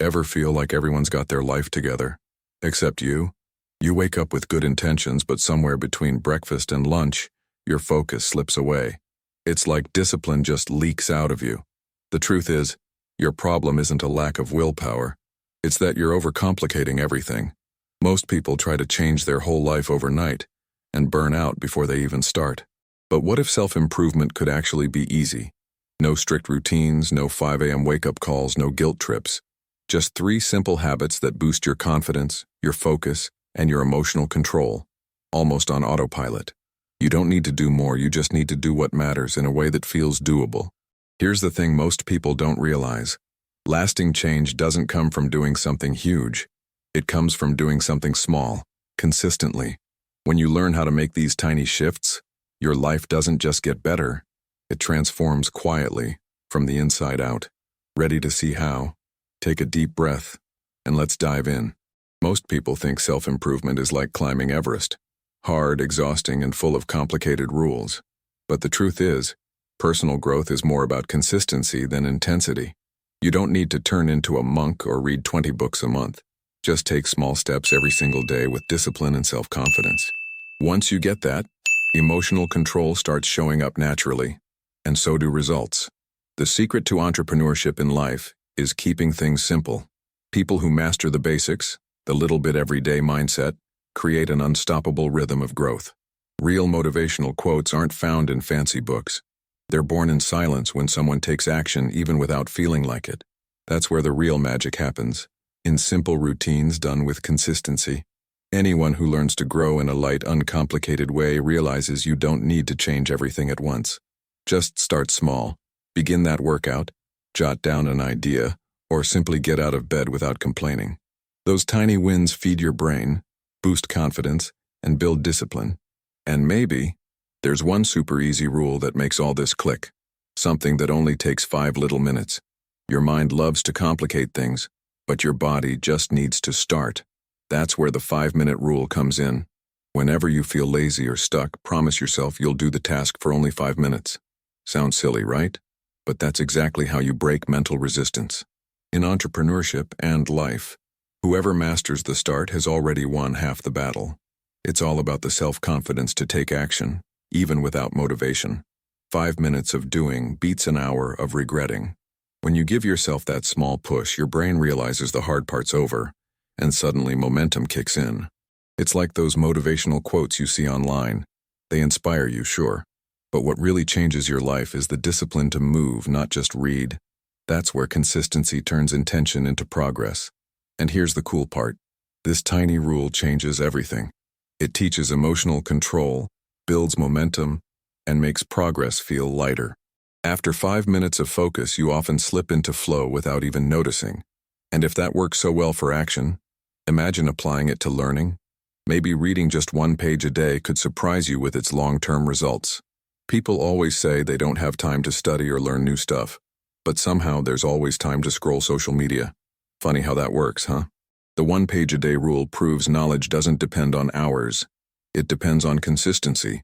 Ever feel like everyone's got their life together? Except you? You wake up with good intentions, but somewhere between breakfast and lunch, your focus slips away. It's like discipline just leaks out of you. The truth is, your problem isn't a lack of willpower. It's that you're overcomplicating everything. Most people try to change their whole life overnight and burn out before they even start. But what if self-improvement could actually be easy? No strict routines, no 5 a.m. wake-up calls, no guilt trips. Just 3 simple habits that boost your confidence, your focus, and your emotional control, almost on autopilot. You don't need to do more, you just need to do what matters in a way that feels doable. Here's the thing most people don't realize. Lasting change doesn't come from doing something huge. It comes from doing something small, consistently. When you learn how to make these tiny shifts, your life doesn't just get better, it transforms quietly, from the inside out. Ready to see how? Take a deep breath, and let's dive in. Most people think self-improvement is like climbing Everest. Hard, exhausting, and full of complicated rules. But the truth is, personal growth is more about consistency than intensity. You don't need to turn into a monk or read 20 books a month. Just take small steps every single day with discipline and self-confidence. Once you get that, emotional control starts showing up naturally, and so do results. The secret to entrepreneurship in life is keeping things simple. People who master the basics, the little bit everyday mindset, create an unstoppable rhythm of growth. Real motivational quotes aren't found in fancy books. They're born in silence when someone takes action even without feeling like it. That's where the real magic happens, in simple routines done with consistency. Anyone who learns to grow in a light, uncomplicated way realizes you don't need to change everything at once. Just start small. Begin that workout, jot down an idea, or simply get out of bed without complaining. Those tiny wins feed your brain, boost confidence, and build discipline. And maybe, there's one super easy rule that makes all this click. Something that only takes 5 little minutes. Your mind loves to complicate things, but your body just needs to start. That's where the 5-minute rule comes in. Whenever you feel lazy or stuck, promise yourself you'll do the task for only 5 minutes. Sounds silly, right? But that's exactly how you break mental resistance. In entrepreneurship and life, whoever masters the start has already won half the battle. It's all about the self-confidence to take action, even without motivation. 5 minutes of doing beats an hour of regretting. When you give yourself that small push, your brain realizes the hard part's over, and suddenly momentum kicks in. It's like those motivational quotes you see online. They inspire you, sure. But what really changes your life is the discipline to move, not just read. That's where consistency turns intention into progress. And here's the cool part. This tiny rule changes everything. It teaches emotional control, builds momentum, and makes progress feel lighter. After 5 minutes of focus, you often slip into flow without even noticing. And if that works so well for action, imagine applying it to learning. Maybe reading just 1 page a day could surprise you with its long-term results. People always say they don't have time to study or learn new stuff, but somehow there's always time to scroll social media. Funny how that works, huh? The 1 page a day rule proves knowledge doesn't depend on hours. It depends on consistency.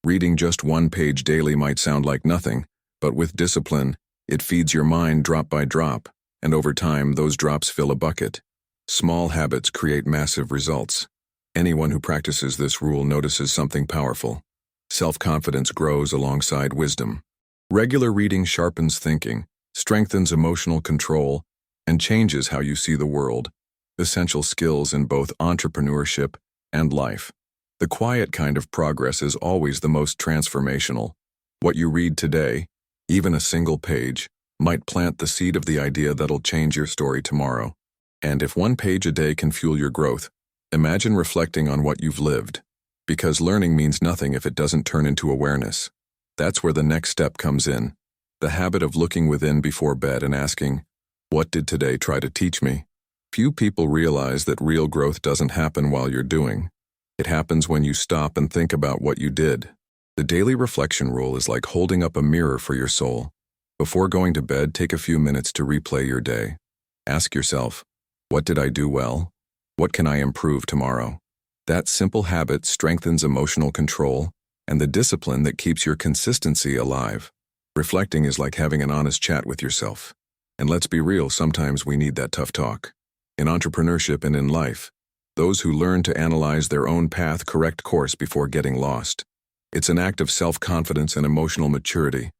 Reading just 1 page daily might sound like nothing, but with discipline, it feeds your mind drop by drop, and over time, those drops fill a bucket. Small habits create massive results. Anyone who practices this rule notices something powerful. Self-confidence grows alongside wisdom. Regular reading sharpens thinking, strengthens emotional control, and changes how you see the world. Essential skills in both entrepreneurship and life. The quiet kind of progress is always the most transformational. What you read today, even a single page, might plant the seed of the idea that'll change your story tomorrow. And if 1 page a day can fuel your growth, imagine reflecting on what you've lived. Because learning means nothing if it doesn't turn into awareness. That's where the next step comes in. The habit of looking within before bed and asking, what did today try to teach me? Few people realize that real growth doesn't happen while you're doing. It happens when you stop and think about what you did. The daily reflection rule is like holding up a mirror for your soul. Before going to bed, take a few minutes to replay your day. Ask yourself, what did I do well? What can I improve tomorrow? That simple habit strengthens emotional control and the discipline that keeps your consistency alive. Reflecting is like having an honest chat with yourself. And let's be real, sometimes we need that tough talk. In entrepreneurship and in life, those who learn to analyze their own path correct course before getting lost. It's an act of self-confidence and emotional maturity.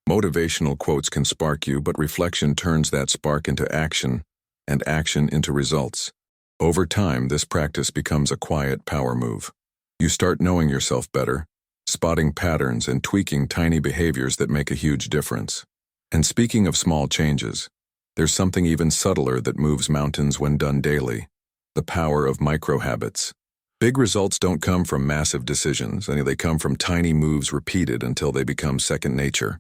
Motivational quotes can spark you, but reflection turns that spark into action, and action into results. Over time, this practice becomes a quiet power move. You start knowing yourself better, spotting patterns and tweaking tiny behaviors that make a huge difference. And speaking of small changes, there's something even subtler that moves mountains when done daily: the power of micro-habits. Big results don't come from massive decisions, and they come from tiny moves repeated until they become second nature.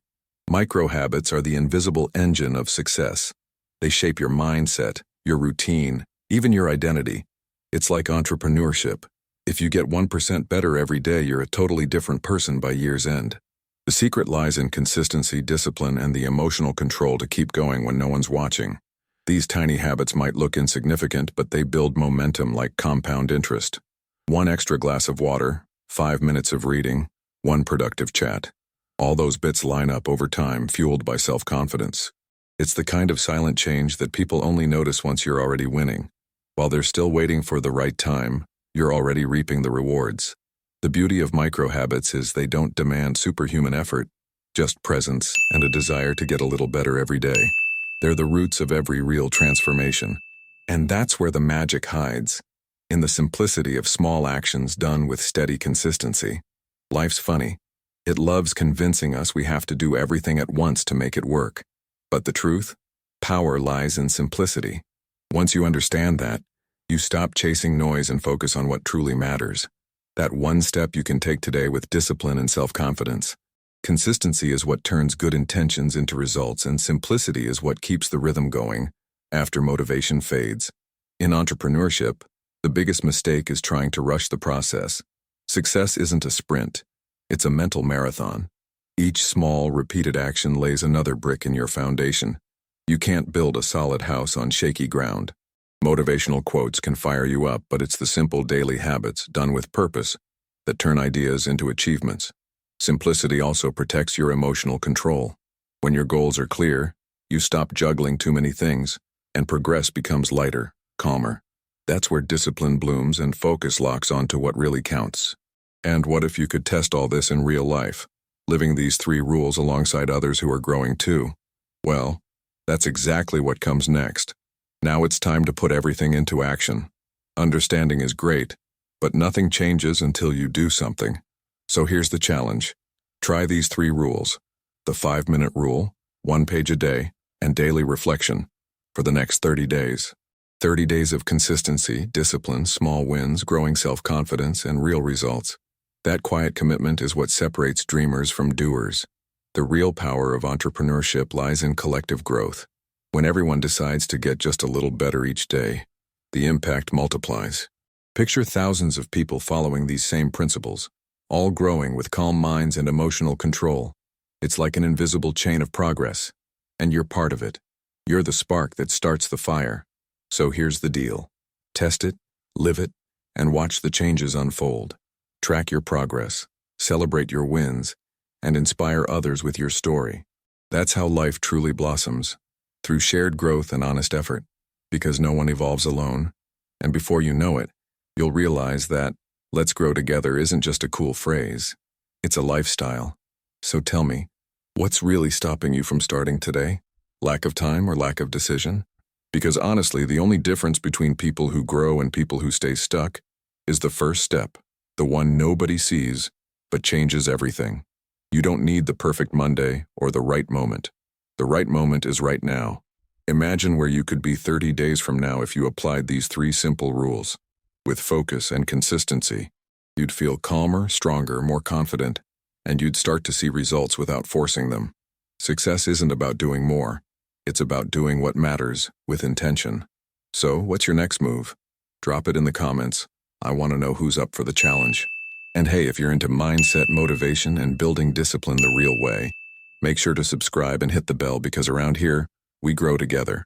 Micro-habits are the invisible engine of success. They shape your mindset, your routine, even your identity. It's like entrepreneurship. If you get 1% better every day, you're a totally different person by year's end. The secret lies in consistency, discipline, and the emotional control to keep going when no one's watching. These tiny habits might look insignificant, but they build momentum like compound interest. 1 extra glass of water, 5 minutes of reading, 1 productive chat. All those bits line up over time, fueled by self-confidence. It's the kind of silent change that people only notice once you're already winning. While they're still waiting for the right time, you're already reaping the rewards. The beauty of micro-habits is they don't demand superhuman effort, just presence and a desire to get a little better every day. They're the roots of every real transformation. And that's where the magic hides, in the simplicity of small actions done with steady consistency. Life's funny. It loves convincing us we have to do everything at once to make it work. But the truth? Power lies in simplicity. Once you understand that, you stop chasing noise and focus on what truly matters. That one step you can take today with discipline and self-confidence. Consistency is what turns good intentions into results, and simplicity is what keeps the rhythm going after motivation fades. In entrepreneurship, the biggest mistake is trying to rush the process. Success isn't a sprint, it's a mental marathon. Each small, repeated action lays another brick in your foundation. You can't build a solid house on shaky ground. Motivational quotes can fire you up, but it's the simple daily habits, done with purpose, that turn ideas into achievements. Simplicity also protects your emotional control. When your goals are clear, you stop juggling too many things, and progress becomes lighter, calmer. That's where discipline blooms and focus locks onto what really counts. And what if you could test all this in real life, living these 3 rules alongside others who are growing too? Well, that's exactly what comes next. Now it's time to put everything into action. Understanding is great, but nothing changes until you do something. So here's the challenge. Try these 3 rules: the 5-minute rule, 1 page a day, and daily reflection, for the next 30 days. 30 days of consistency, discipline, small wins, growing self-confidence, and real results. That quiet commitment is what separates dreamers from doers. The real power of entrepreneurship lies in collective growth. When everyone decides to get just a little better each day, the impact multiplies. Picture thousands of people following these same principles, all growing with calm minds and emotional control. It's like an invisible chain of progress, and you're part of it. You're the spark that starts the fire. So here's the deal. Test it, live it, and watch the changes unfold. Track your progress, celebrate your wins, and inspire others with your story. That's how life truly blossoms, through shared growth and honest effort, because no one evolves alone. And before you know it, you'll realize that "let's grow together" isn't just a cool phrase. It's a lifestyle. So tell me, what's really stopping you from starting today? Lack of time or lack of decision? Because honestly, the only difference between people who grow and people who stay stuck is the first step, the one nobody sees, but changes everything. You don't need the perfect Monday or the right moment. The right moment is right now. Imagine where you could be 30 days from now if you applied these 3 simple rules. With focus and consistency, you'd feel calmer, stronger, more confident, and you'd start to see results without forcing them. Success isn't about doing more. It's about doing what matters with intention. So, what's your next move? Drop it in the comments. I want to know who's up for the challenge. And hey, if you're into mindset, motivation, and building discipline the real way, make sure to subscribe and hit the bell, because around here, we grow together.